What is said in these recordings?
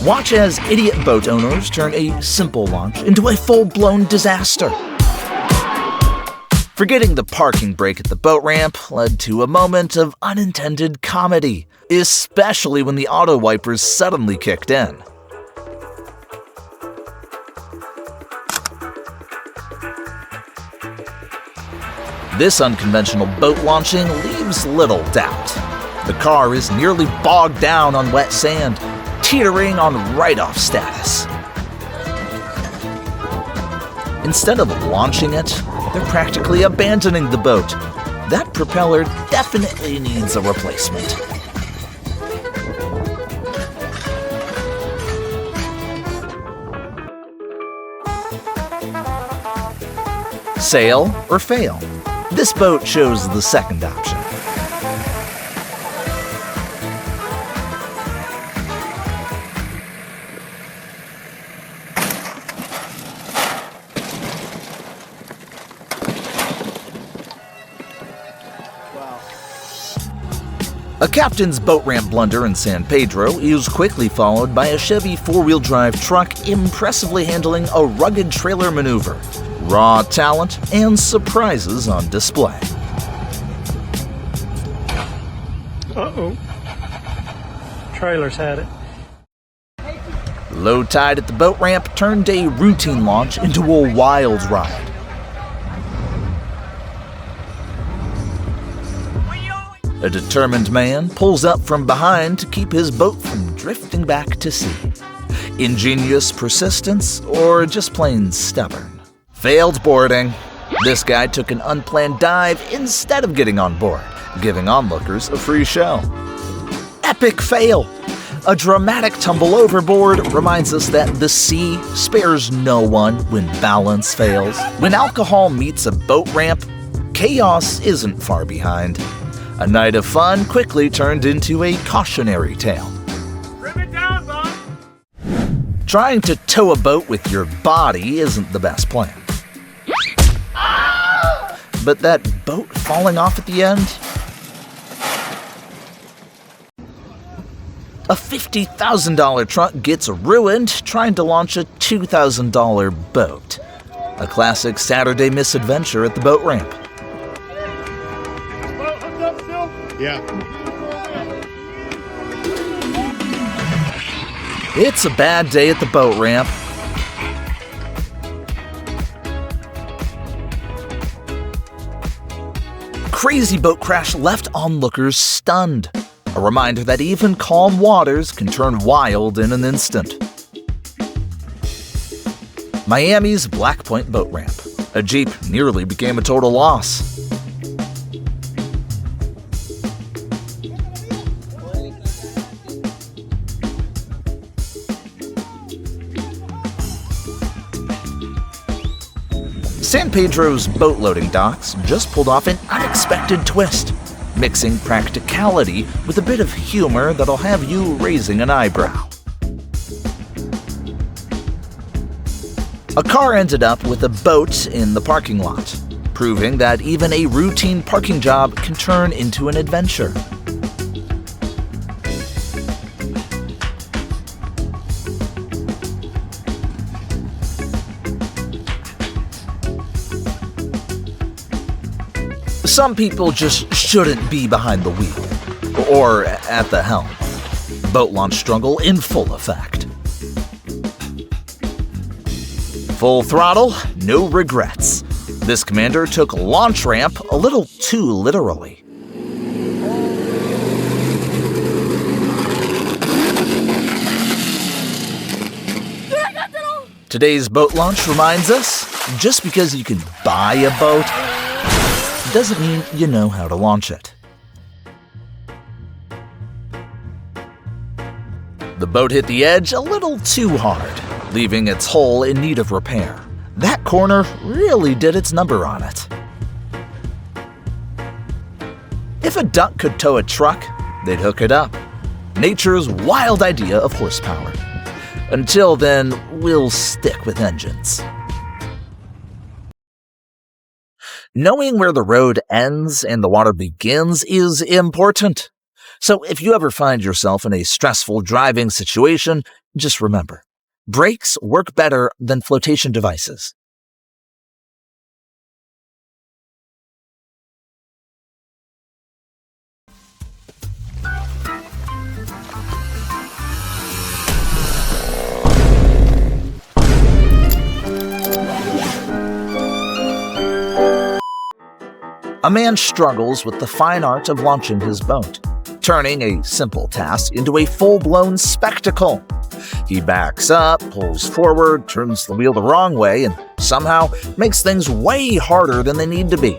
Watch as idiot boat owners turn a simple launch into a full-blown disaster. Forgetting the parking brake at the boat ramp led to a moment of unintended comedy, especially when the auto wipers suddenly kicked in. This unconventional boat launching leaves little doubt. The car is nearly bogged down on wet sand, teetering on write-off status. Instead of launching it, they're practically abandoning the boat. That propeller definitely needs a replacement. Sail or fail? This boat chose the second option. A captain's boat ramp blunder in San Pedro is quickly followed by a Chevy four-wheel drive truck impressively handling a rugged trailer maneuver. Raw talent and surprises on display. Uh-oh. Trailer's had it. Low tide at the boat ramp turned a routine launch into a wild ride. A determined man pulls up from behind to keep his boat from drifting back to sea. Ingenious persistence or just plain stubborn? Failed boarding. This guy took an unplanned dive instead of getting on board, giving onlookers a free show. Epic fail. A dramatic tumble overboard reminds us that the sea spares no one when balance fails. When alcohol meets a boat ramp, chaos isn't far behind. A night of fun quickly turned into a cautionary tale. Trim it down, Bob. Trying to tow a boat with your body isn't the best plan. But that boat falling off at the end? A $50,000 truck gets ruined trying to launch a $2,000 boat. A classic Saturday misadventure at the boat ramp. Yeah. It's a bad day at the boat ramp. Crazy boat crash left onlookers stunned. A reminder that even calm waters can turn wild in an instant. Miami's Black Point boat ramp. A Jeep nearly became a total loss. San Pedro's boat loading docks just pulled off an unexpected twist, mixing practicality with a bit of humor that'll have you raising an eyebrow. A car ended up with a boat in the parking lot, proving that even a routine parking job can turn into an adventure. Some people just shouldn't be behind the wheel, or at the helm. Boat launch struggle in full effect. Full throttle, no regrets. This commander took launch ramp a little too literally. Today's boat launch reminds us, just because you can buy a boat doesn't mean you know how to launch it. The boat hit the edge a little too hard, leaving its hull in need of repair. That corner really did its number on it. If a duck could tow a truck, they'd hook it up. Nature's wild idea of horsepower. Until then, we'll stick with engines. Knowing where the road ends and the water begins is important. So if you ever find yourself in a stressful driving situation, just remember, brakes work better than flotation devices. A man struggles with the fine art of launching his boat, turning a simple task into a full-blown spectacle. He backs up, pulls forward, turns the wheel the wrong way, and somehow makes things way harder than they need to be.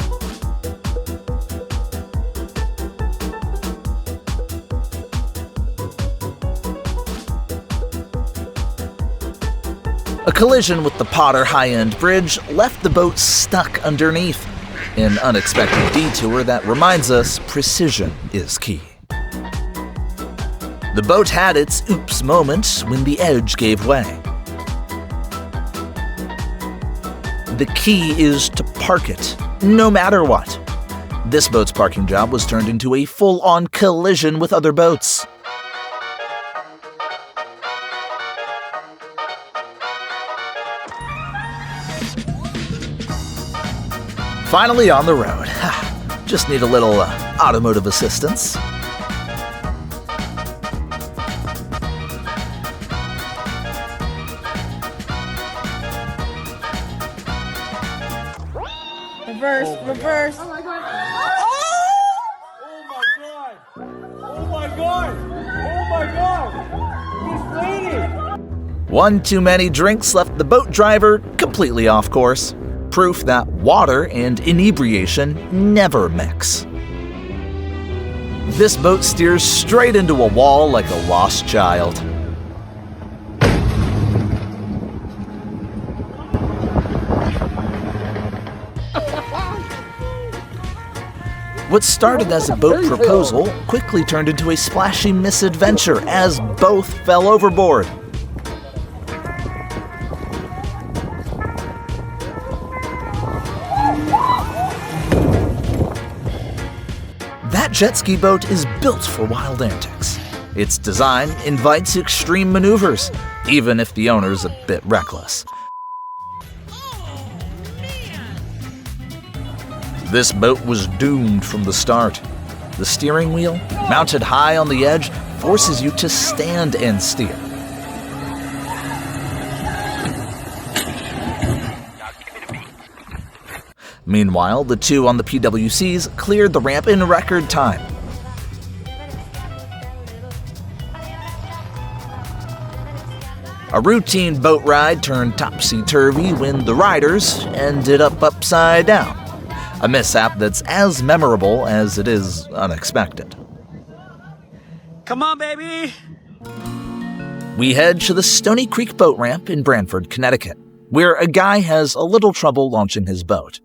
A collision with the Potter high-end bridge left the boat stuck underneath. An unexpected detour that reminds us precision is key. The boat had its oops moment when the edge gave way. The key is to park it, no matter what. This boat's parking job was turned into a full-on collision with other boats. Finally on the road. Just need a little automotive assistance. Reverse. Oh my god! Oh my god! Oh my god! He's bleeding! One too many drinks left the boat driver completely off course. Proof that water and inebriation never mix. This boat steers straight into a wall like a lost child. What started as a boat proposal quickly turned into a splashy misadventure as both fell overboard. That jet ski boat is built for wild antics. Its design invites extreme maneuvers, even if the owner's a bit reckless. This boat was doomed from the start. The steering wheel, mounted high on the edge, forces you to stand and steer. Meanwhile, the two on the PWCs cleared the ramp in record time. A routine boat ride turned topsy-turvy when the riders ended up upside down. A mishap that's as memorable as it is unexpected. Come on, baby! We head to the Stony Creek boat ramp in Branford, Connecticut, where a guy has a little trouble launching his boat.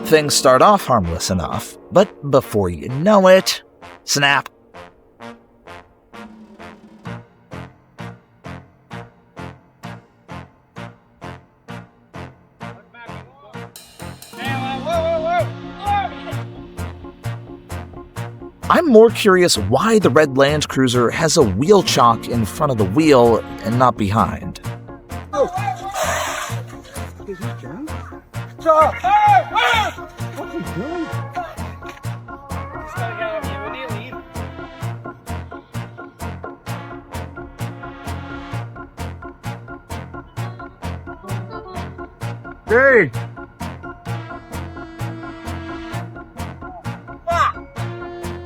Things start off harmless enough, but before you know it, snap. I'm more curious why the red Land Cruiser has a wheel chock in front of the wheel and not behind. Hey!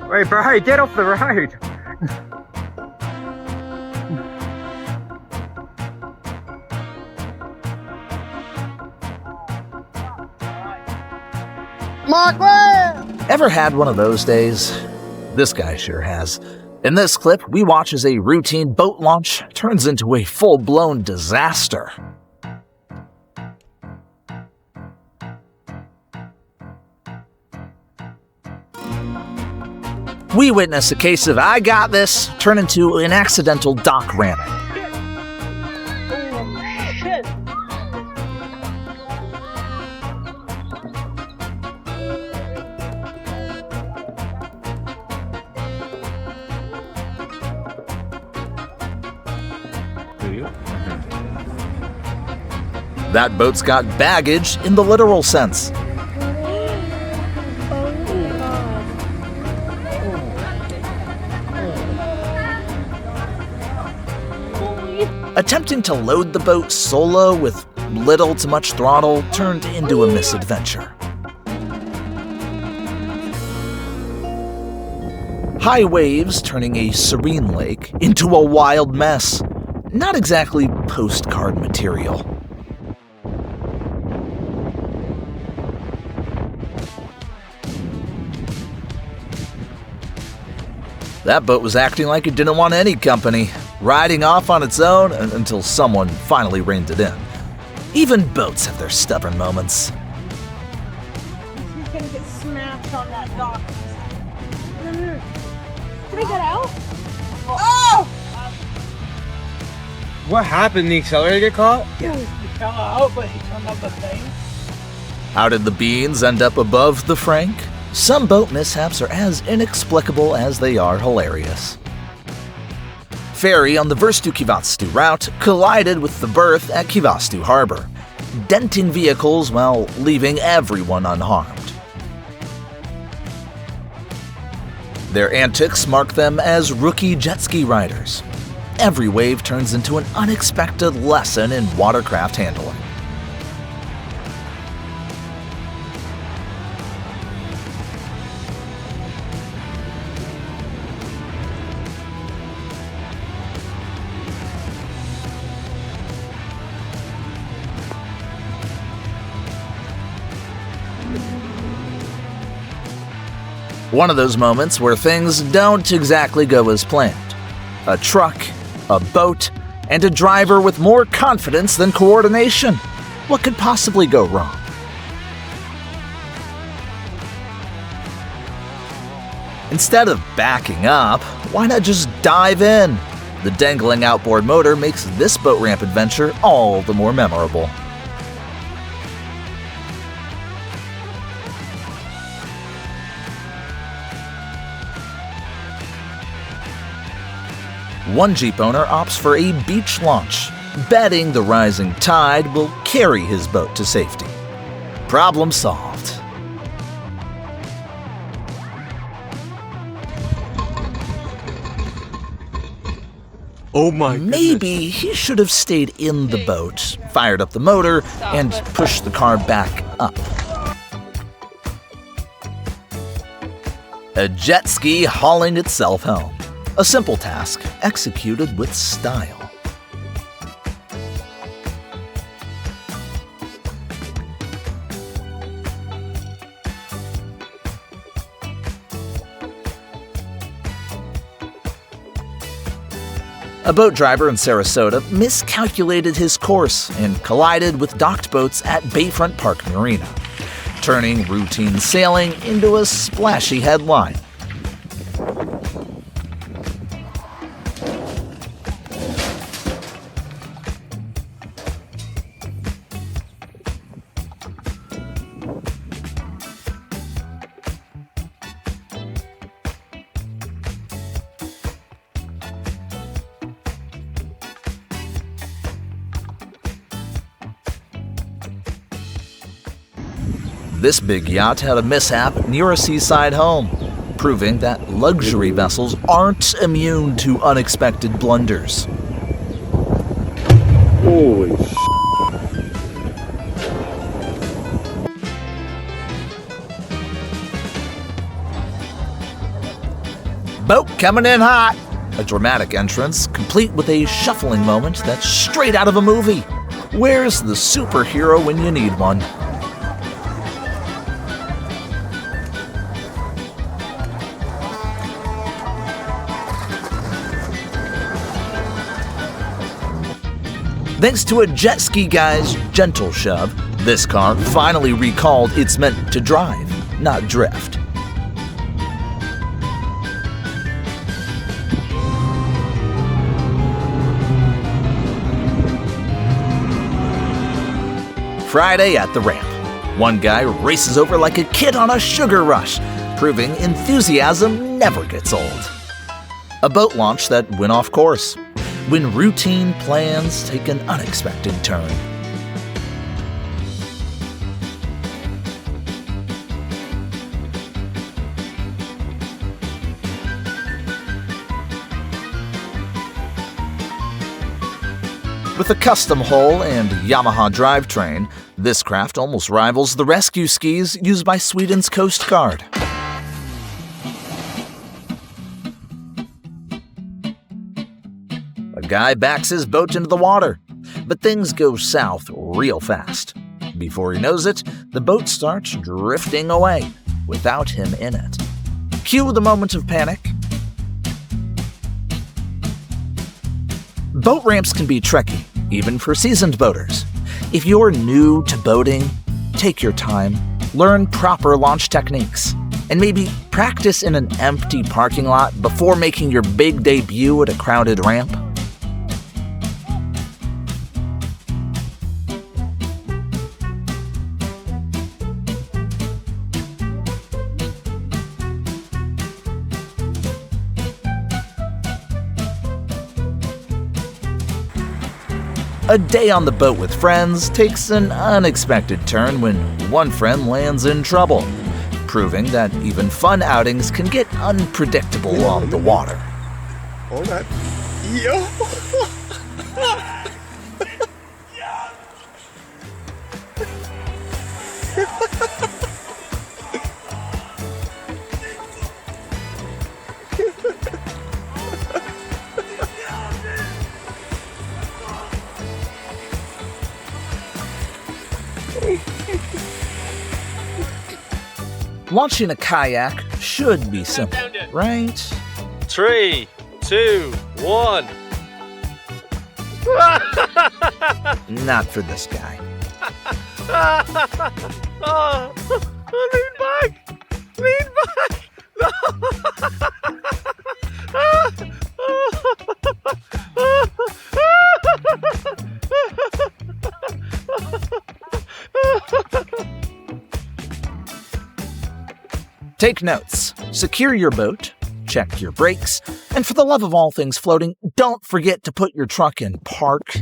Wait, bro, get off the road! Ever had one of those days? This guy sure has. In this clip, we watch as a routine boat launch turns into a full-blown disaster. We witness a case of I got this turn into an accidental dock ramming. you. That boat's got baggage in the literal sense. Attempting to load the boat solo with little to much throttle turned into a misadventure. High waves turning a serene lake into a wild mess. Not exactly postcard material. That boat was acting like it didn't want any company, riding off on its own until someone finally reined it in. Even boats have their stubborn moments. He's gonna get smashed on that dock. Can I get out? Oh! What happened? The accelerator get caught? He fell out, but he turned up the thing. How did the beans end up above the Frank? Some boat mishaps are as inexplicable as they are hilarious. Ferry on the Verstu-Kivotstu route collided with the berth at Kivotstu Harbor, denting vehicles while leaving everyone unharmed. Their antics mark them as rookie jet ski riders. Every wave turns into an unexpected lesson in watercraft handling. One of those moments where things don't exactly go as planned. A truck, a boat, and a driver with more confidence than coordination. What could possibly go wrong? Instead of backing up, why not just dive in? The dangling outboard motor makes this boat ramp adventure all the more memorable. One Jeep owner opts for a beach launch, betting the rising tide will carry his boat to safety. Problem solved. Oh my goodness. Maybe he should have stayed in the boat, fired up the motor, and pushed the car back up. A jet ski hauling itself home. A simple task, executed with style. A boat driver in Sarasota miscalculated his course and collided with docked boats at Bayfront Park Marina, turning routine sailing into a splashy headline. This big yacht had a mishap near a seaside home, proving that luxury vessels aren't immune to unexpected blunders. Holy sh**. Boat coming in hot! A dramatic entrance, complete with a shuffling moment that's straight out of a movie. Where's the superhero when you need one? Thanks to a jet ski guy's gentle shove, this car finally recalled it's meant to drive, not drift. Friday at the ramp. One guy races over like a kid on a sugar rush, proving enthusiasm never gets old. A boat launch that went off course. when routine plans take an unexpected turn. With a custom hull and Yamaha drivetrain, this craft almost rivals the rescue skis used by Sweden's Coast Guard. A guy backs his boat into the water, but things go south real fast. Before he knows it, the boat starts drifting away without him in it. Cue the moment of panic. Boat ramps can be tricky, even for seasoned boaters. If you're new to boating, take your time, learn proper launch techniques, and maybe practice in an empty parking lot before making your big debut at a crowded ramp. A day on the boat with friends takes an unexpected turn when one friend lands in trouble, proving that even fun outings can get unpredictable on the water. Hold on. Yo! Launching a kayak should be simple, right? 3, 2, 1. Not for this guy. Oh, lean back! Lean back! Take notes, secure your boat, check your brakes, and for the love of all things floating, don't forget to put your truck in park.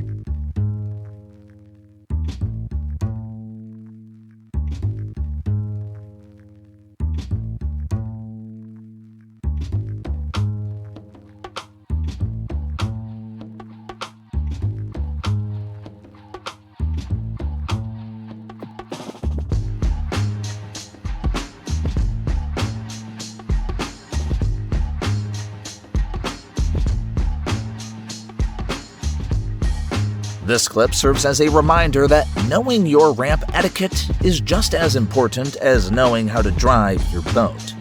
This clip serves as a reminder that knowing your ramp etiquette is just as important as knowing how to drive your boat.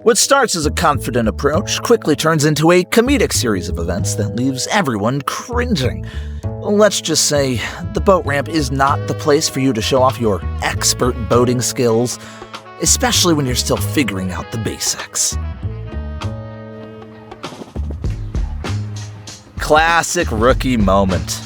What starts as a confident approach quickly turns into a comedic series of events that leaves everyone cringing. Let's just say the boat ramp is not the place for you to show off your expert boating skills, especially when you're still figuring out the basics. Classic rookie moment.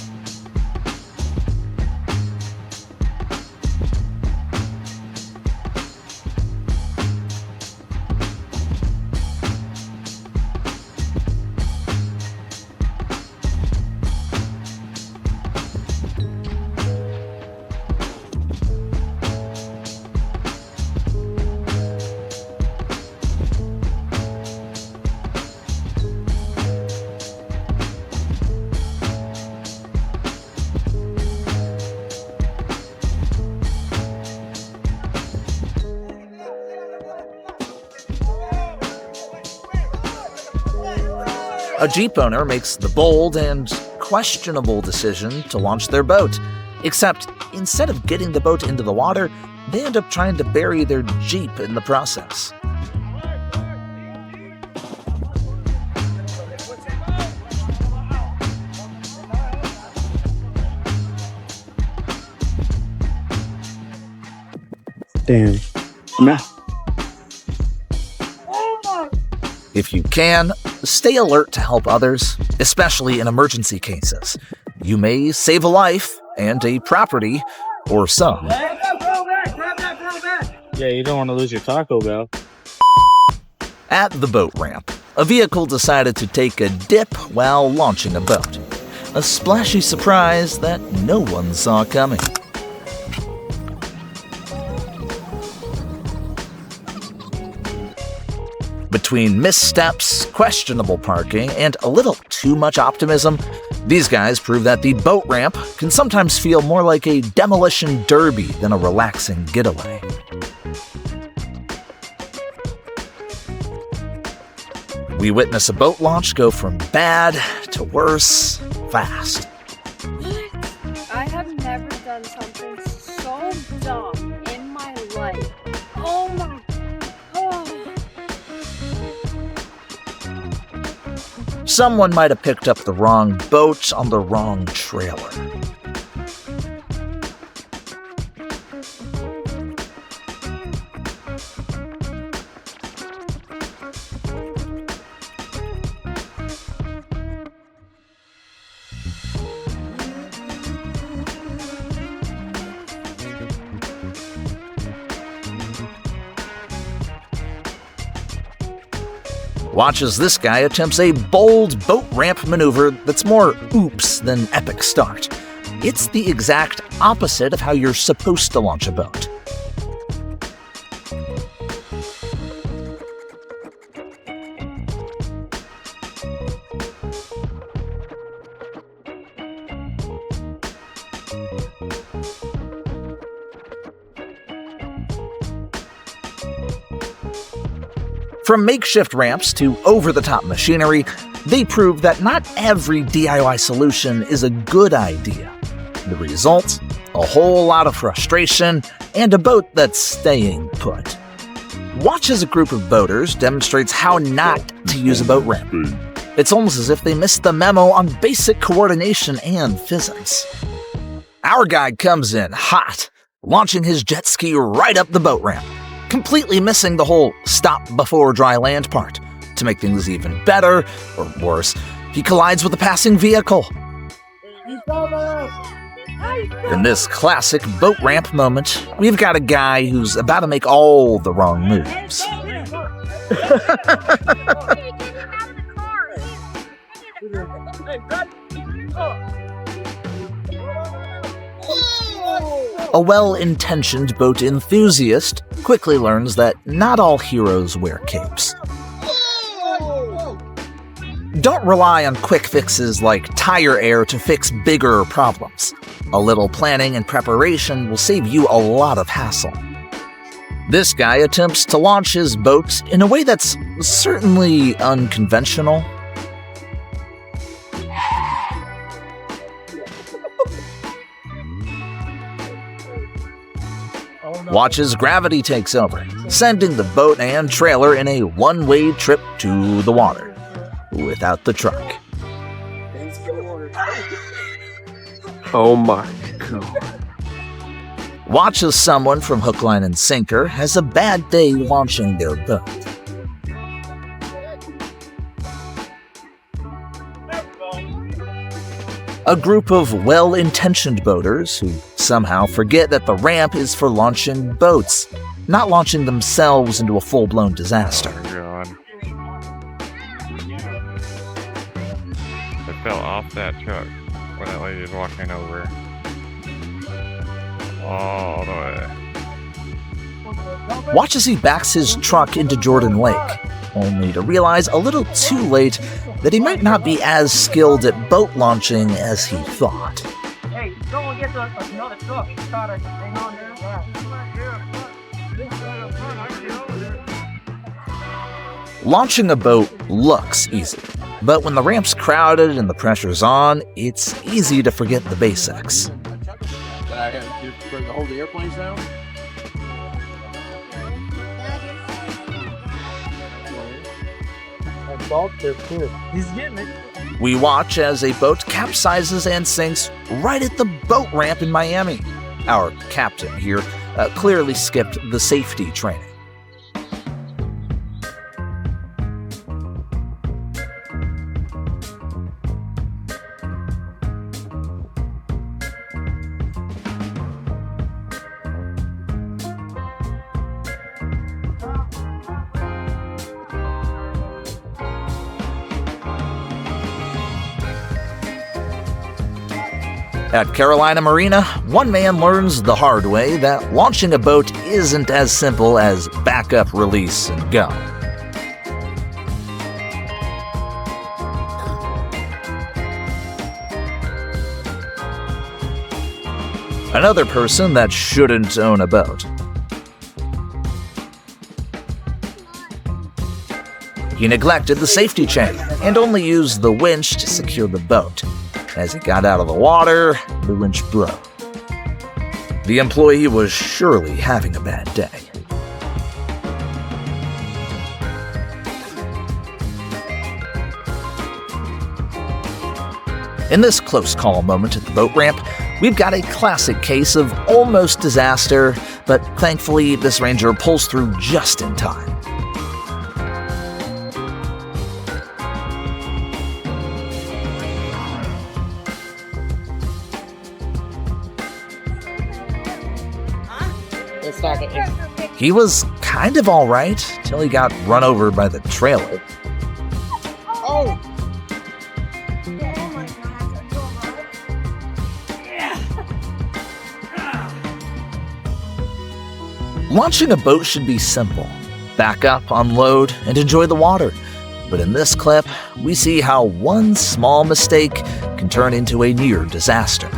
A Jeep owner makes the bold and questionable decision to launch their boat. Except, instead of getting the boat into the water, they end up trying to bury their Jeep in the process. Damn. If you can, stay alert to help others, especially in emergency cases. You may save a life and a property, or some. Yeah, you don't want to lose your Taco Bell. At the boat ramp, a vehicle decided to take a dip while launching a boat. A splashy surprise that no one saw coming. Between missteps, questionable parking, and a little too much optimism, these guys prove that the boat ramp can sometimes feel more like a demolition derby than a relaxing getaway. We witness a boat launch go from bad to worse fast. I have never done something so dumb in my life. Oh my. Oh. Someone might have picked up the wrong boat on the wrong trailer. Watch as this guy attempts a bold boat ramp maneuver that's more oops than epic start. It's the exact opposite of how you're supposed to launch a boat. From makeshift ramps to over-the-top machinery, they prove that not every DIY solution is a good idea. The result? A whole lot of frustration and a boat that's staying put. Watch as a group of boaters demonstrates how not to use a boat ramp. It's almost as if they missed the memo on basic coordination and physics. Our guy comes in hot, launching his jet ski right up the boat ramp, completely missing the whole stop before dry land part. To make things even better, or worse, he collides with a passing vehicle. In this classic boat ramp moment, we've got a guy who's about to make all the wrong moves. A well-intentioned boat enthusiast quickly learns that not all heroes wear capes. Don't rely on quick fixes like tire air to fix bigger problems. A little planning and preparation will save you a lot of hassle. This guy attempts to launch his boat in a way that's certainly unconventional. Watch as gravity takes over, sending the boat and trailer in a one-way trip to the water, without the truck. Oh my god. Watch as someone from Hook, Line, and Sinker has a bad day launching their boat. A group of well-intentioned boaters who somehow forget that the ramp is for launching boats, not launching themselves into a full-blown disaster. Oh god. I fell off that truck where that lady was walking over. All the way. Watch as he backs his truck into Jordan Lake, only to realize a little too late that he might not be as skilled at boat launching as he thought. Hey, go and get another truck. Try to hang on there. Launching a boat looks easy, but when the ramp's crowded and the pressure's on, it's easy to forget the basics. Hold the airplanes down? He's getting it. We watch as a boat capsizes and sinks right at the boat ramp in Miami. Our captain here clearly skipped the safety training. At Carolina Marina, one man learns the hard way that launching a boat isn't as simple as back up, release, and go. Another person that shouldn't own a boat. He neglected the safety chain and only used the winch to secure the boat. As it got out of the water, the winch broke. The employee was surely having a bad day. In this close call moment at the boat ramp, we've got a classic case of almost disaster, but thankfully this ranger pulls through just in time. He was kind of alright till he got run over by the trailer. Oh! Launching a boat should be simple. Back up, unload, and enjoy the water. But in this clip, we see how one small mistake can turn into a near disaster.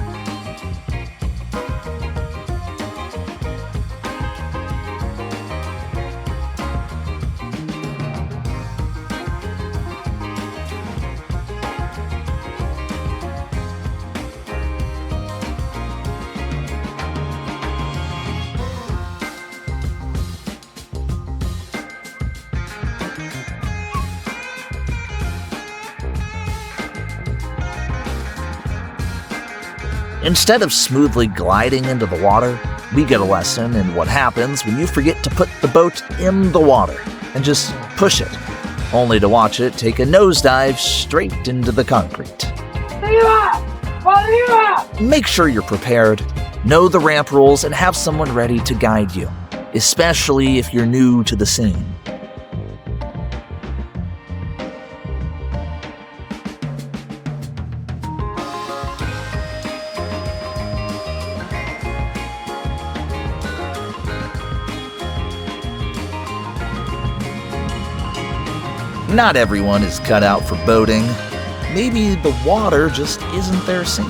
Instead of smoothly gliding into the water, we get a lesson in what happens when you forget to put the boat in the water and just push it, only to watch it take a nosedive straight into the concrete. Make sure you're prepared, know the ramp rules, and have someone ready to guide you, especially if you're new to the scene. Not everyone is cut out for boating. Maybe the water just isn't their scene.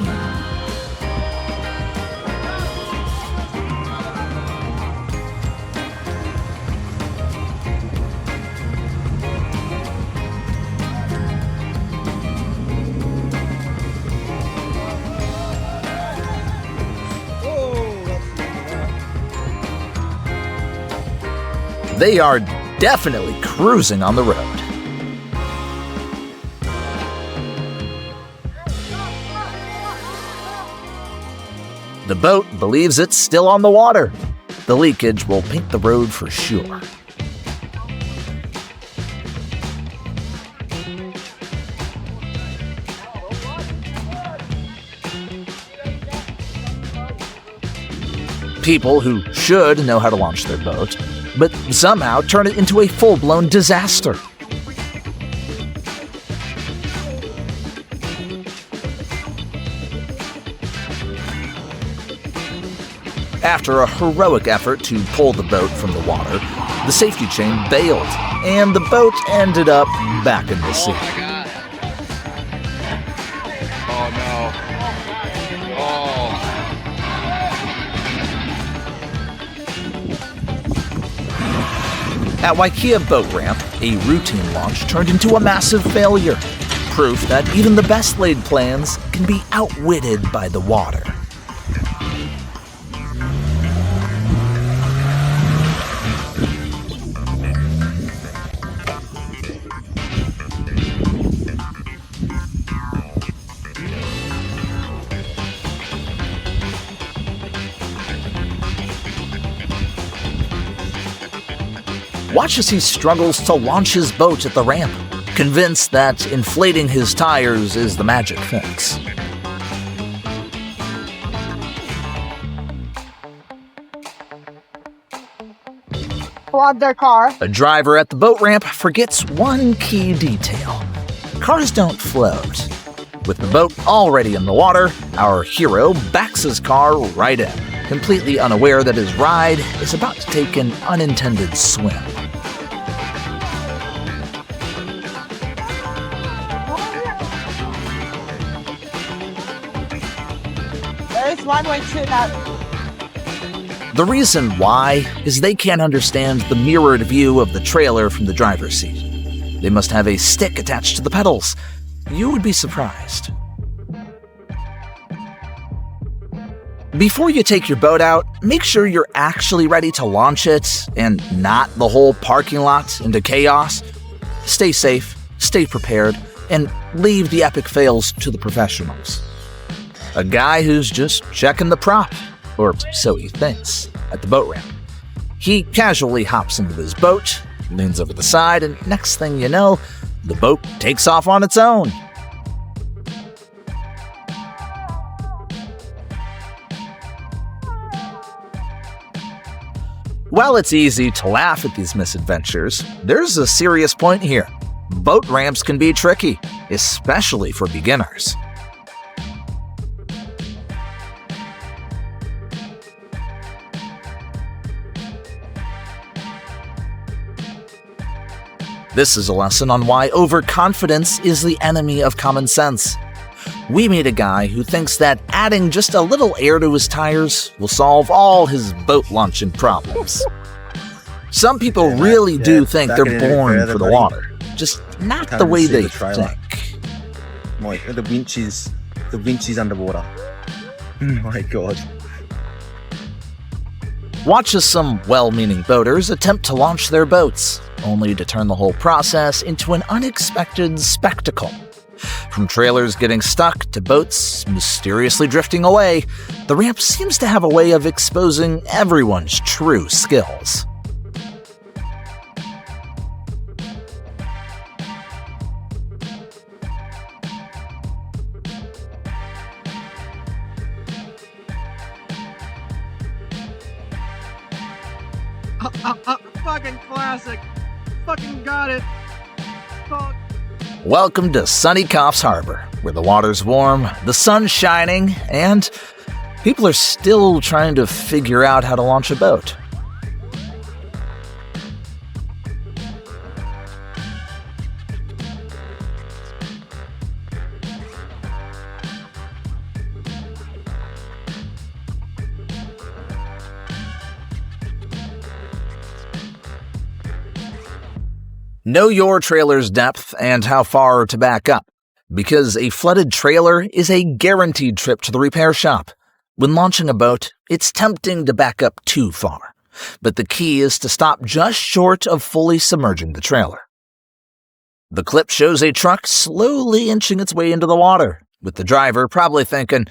They are definitely cruising on the road. The boat believes it's still on the water. The leakage will paint the road for sure. People who should know how to launch their boat, but somehow turn it into a full-blown disaster. After a heroic effort to pull the boat from the water, the safety chain bailed, and the boat ended up back in the sea. Oh my god. Oh no. Oh. At Waikea Boat Ramp, a routine launch turned into a massive failure. Proof that even the best laid plans can be outwitted by the water. Watch as he struggles to launch his boat at the ramp, convinced that inflating his tires is the magic fix. Flood their car. A driver at the boat ramp forgets one key detail. Cars don't float. With the boat already in the water, our hero backs his car right in, completely unaware that his ride is about to take an unintended swim. There's runway 2 now. The reason why is they can't understand the mirrored view of the trailer from the driver's seat. They must have a stick attached to the pedals. You would be surprised. Before you take your boat out, make sure you're actually ready to launch it and not the whole parking lot into chaos. Stay safe, stay prepared, and leave the epic fails to the professionals. A guy who's just checking the prop, or so he thinks, at the boat ramp. He casually hops into his boat, leans over the side, and next thing you know, the boat takes off on its own. While it's easy to laugh at these misadventures, there's a serious point here. Boat ramps can be tricky, especially for beginners. This is a lesson on why overconfidence is the enemy of common sense. We meet a guy who thinks that adding just a little air to his tires will solve all his boat launching problems. Some people really do think they're born for the water, just not the way they think. The winch is underwater. Oh my god. Watch as some well-meaning boaters attempt to launch their boats, only to turn the whole process into an unexpected spectacle. From trailers getting stuck to boats mysteriously drifting away, the ramp seems to have a way of exposing everyone's true skills. Fucking classic. Fucking got it. Fuck. Welcome to sunny Coffs Harbor, where the water's warm, the sun's shining, and people are still trying to figure out how to launch a boat. Know your trailer's depth and how far to back up, because a flooded trailer is a guaranteed trip to the repair shop. When launching a boat, it's tempting to back up too far, but the key is to stop just short of fully submerging the trailer. The clip shows a truck slowly inching its way into the water, with the driver probably thinking,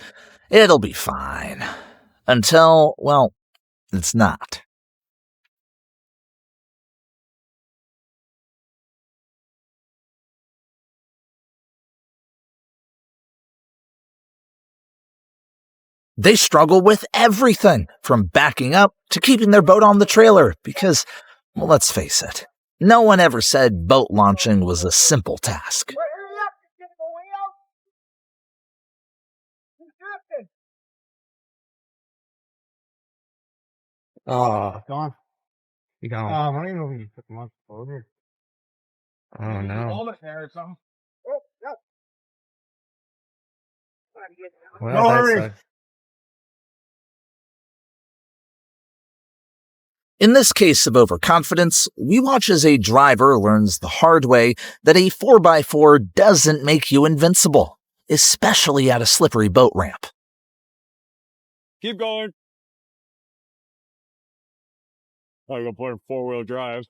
it'll be fine. Until, well, it's not. They struggle with everything, from backing up to keeping their boat on the trailer, because, well, let's face it, no one ever said boat launching was a simple task. Oh, gone. You gone? Marina, you took them off over. Oh no. Well, No hurry. that's In this case of overconfidence, we watch as a driver learns the hard way that a 4x4 doesn't make you invincible, especially at a slippery boat ramp. Keep going. I go put in 4-wheel drive.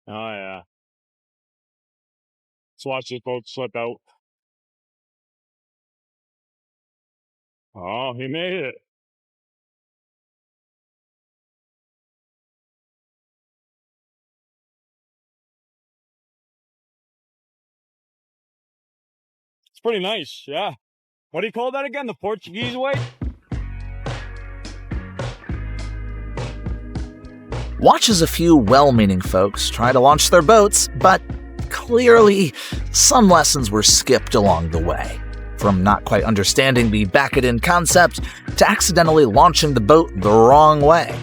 Oh yeah. Let's watch this boat slip out. Oh, he made it. It's pretty nice, yeah. What do you call that again? The Portuguese way? Watch as a few well-meaning folks try to launch their boats, but clearly, some lessons were skipped along the way. From not quite understanding the back-it-in concept to accidentally launching the boat the wrong way.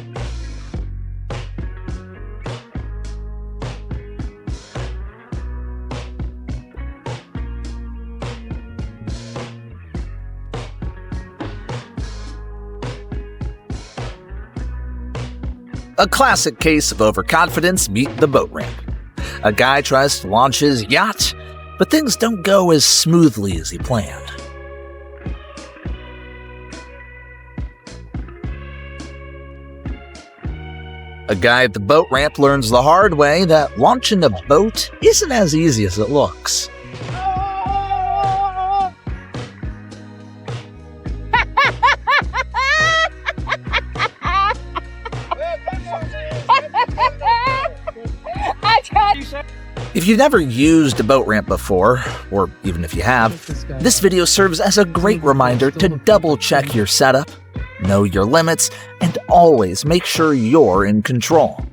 A classic case of overconfidence meet the boat ramp. A guy tries to launch his yacht, but things don't go as smoothly as he planned. A guy at the boat ramp learns the hard way that launching a boat isn't as easy as it looks. If you've never used a boat ramp before, or even if you have, this video serves as a great reminder to double-check your setup, know your limits, and always make sure you're in control.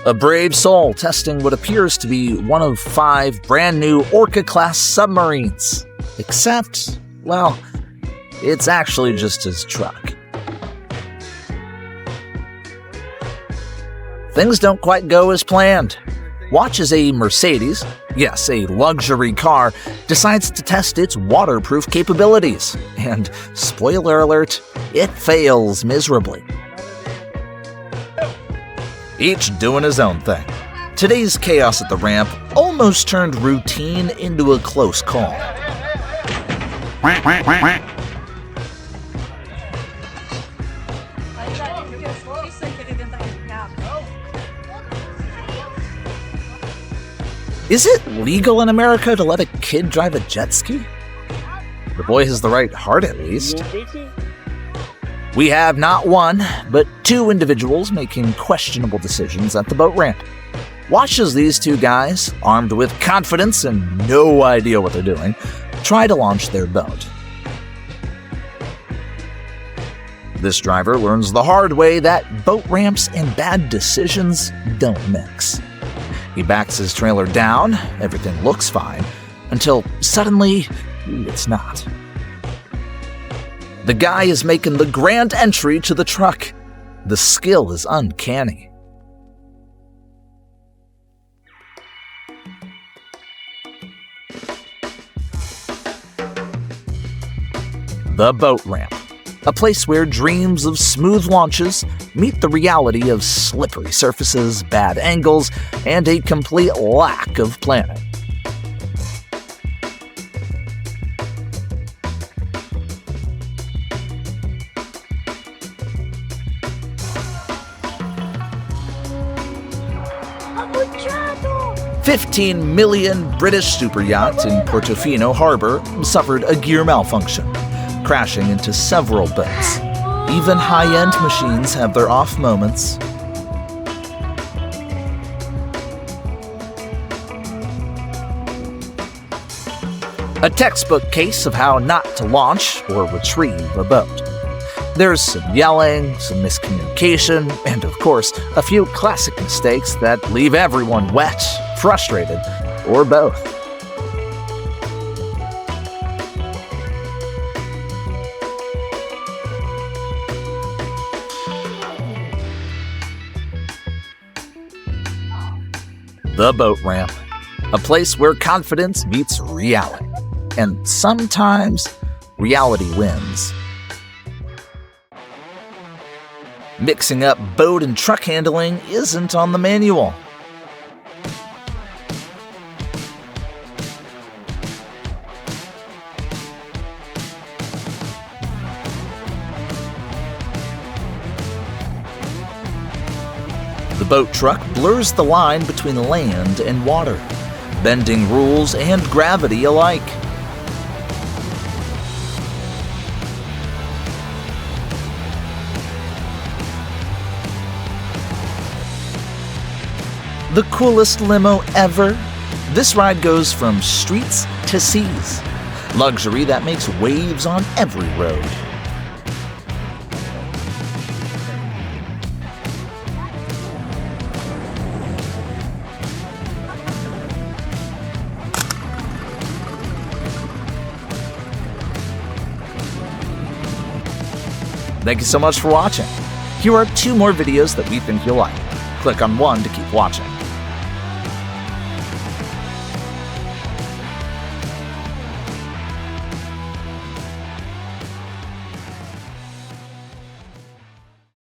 A brave soul testing what appears to be one of 5 brand-new Orca-class submarines. Except, well, it's actually just his truck. Things don't quite go as planned. Watch as a Mercedes, yes, a luxury car, decides to test its waterproof capabilities. And, spoiler alert, it fails miserably. Each doing his own thing. Today's chaos at the ramp almost turned routine into a close call. Is it legal in America to let a kid drive a jet ski? The boy has the right heart, at least. We have not one, but 2 individuals making questionable decisions at the boat ramp. Watch as these 2 guys, armed with confidence and no idea what they're doing, try to launch their boat. This driver learns the hard way that boat ramps and bad decisions don't mix. He backs his trailer down, everything looks fine, until suddenly, it's not. The guy is making the grand entry to the truck. The skill is uncanny. The boat ramp. A place where dreams of smooth launches meet the reality of slippery surfaces, bad angles, and a complete lack of planning. $15 million British super yacht in Portofino Harbor suffered a gear malfunction, crashing into several boats. Even high-end machines have their off moments. A textbook case of how not to launch or retrieve a boat. There's some yelling, some miscommunication, and of course, a few classic mistakes that leave everyone wet, frustrated, or both. The boat ramp, a place where confidence meets reality. And sometimes, reality wins. Mixing up boat and truck handling isn't on the manual. The boat truck blurs the line between land and water, bending rules and gravity alike. The coolest limo ever? This ride goes from streets to seas. Luxury that makes waves on every road. Thank you so much for watching. Here are 2 more videos that we think you'll like. Click on one to keep watching.